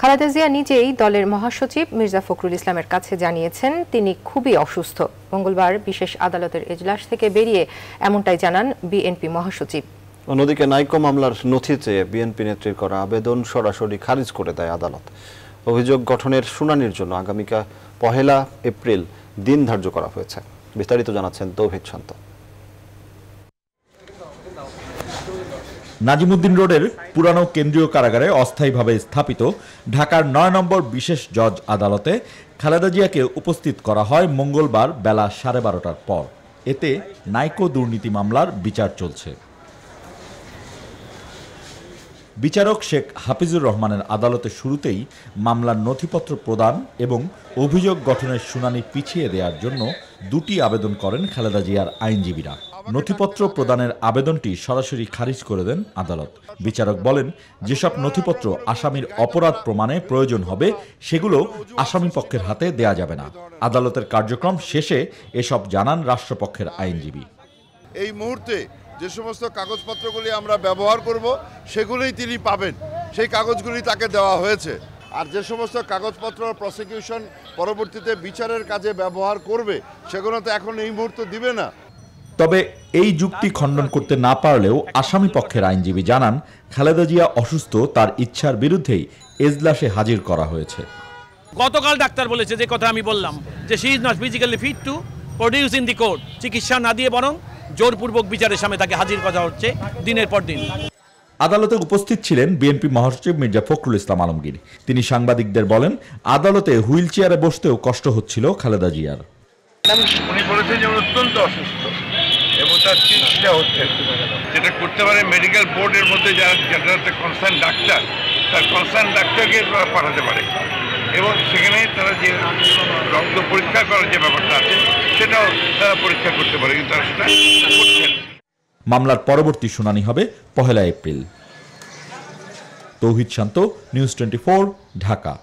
খালেদা জিয়া নিজেই দলের মহাসচিব মির্জা ফখরুল ইসলামের কাছে জানিয়েছেন তিনি খুবই অসুস্থ। মঙ্গলবার বিশেষ আদালতের এজলাস থেকে বেরিয়ে এমনটাই জানান বিএনপি মহাসচিব। অন্যদিকে নাইকো মামলার নথি চেয়ে বিএনপি নেত্রীর করা আবেদন সরাসরি খারিজ করে দেয় আদালত। অভিযোগ গঠনের শুনানির জন্য আগামীকাল 1 এপ্রিল দিন ধার্য করা হয়েছে। বিস্তারিত জানাচ্ছেন তৌহিদ শান্ত। নাজিমুদ্দিন রোডের পুরানো কেন্দ্রীয় কারাগারে অস্থায়ীভাবে স্থাপিত ঢাকার ৯ নম্বর বিশেষ জজ আদালতে খালেদা জিয়াকে উপস্থিত করা হয় মঙ্গলবার বেলা 12:30টার পর। এতে নাইকো দুর্নীতি মামলার বিচার চলছে। বিচারক শেখ হাফিজুর রহমানের আদালতে শুরুতেই মামলার নথিপত্র প্রদান এবং অভিযোগ গঠনের শুনানি পিছিয়ে দেওয়ার জন্য 2টি আবেদন করেন খালেদা জিয়ার আইনজীবীরা। নথিপত্র প্রদানের আবেদনটি সরাসরি খারিজ করে দেন আদালত। বিচারক বলেন, যেসব নথিপত্র আসামির অপরাধ প্রমাণে প্রয়োজন হবে সেগুলো আসামি পক্ষের হাতে দেয়া যাবে না। আদালতের কার্যক্রম শেষে এসব জানান রাষ্ট্রপক্ষের আইনজীবী। এই মুহূর্তে যে সমস্ত কাগজপত্রগুলি আমরা ব্যবহার করব সেগুলোই তিনি পাবেন, সেই কাগজগুলি তাকে দেওয়া হয়েছে। আর যে সমস্ত কাগজপত্র প্রসিকিউশন পরবর্তীতে বিচারের কাজে ব্যবহার করবে সেগুলো তো এখন এই মুহূর্তে দিবে না। তবে এই যুক্তি খণ্ডন করতে না পারলেও আসামি পক্ষের আইনজীবী জানান, খালেদা জিয়া অসুস্থ, তার ইচ্ছার বিরুদ্ধেই এজলাসে হাজির করা হয়েছে। গতকাল ডাক্তার বলেছে যে কথা আমি বললাম যে she is not physically fit to produce in the court. চিকিৎসা না দিয়ে বরং জোরপূর্বক বিচারের সামনে তাকে হাজির করা হচ্ছে দিনের পর দিন। আদালতে উপস্থিত ছিলেন বিএনপি মহাসচিব মির্জা ফখরুল ইসলাম আলমগীর। তিনি সাংবাদিকদের বলেন, আদালতে হুইল চেয়ারে বসতেও কষ্ট হচ্ছিল খালেদা জিয়ার। উনি বলেছেন যে অত্যন্ত অসুস্থ এবং তার চিকিৎসা হচ্ছে, যেটা করতে পারে মেডিকেল বোর্ডের মধ্যে যারা কনসার্ন ডাক্তার, তার কনসার্ন ডাক্তারকে পাঠাতে পারে এবং সেখানে তারা যে রক্ত পরীক্ষা করার যে ব্যাপারটা আছে সেটাও তারা পরীক্ষা করতে পারে, কিন্তু তারা সেটা করছেন। মামলার পরবর্তী শুনানি হবে 1 এপ্রিল। তৌহিদ শান্ত, নিউজ 24, ঢাকা।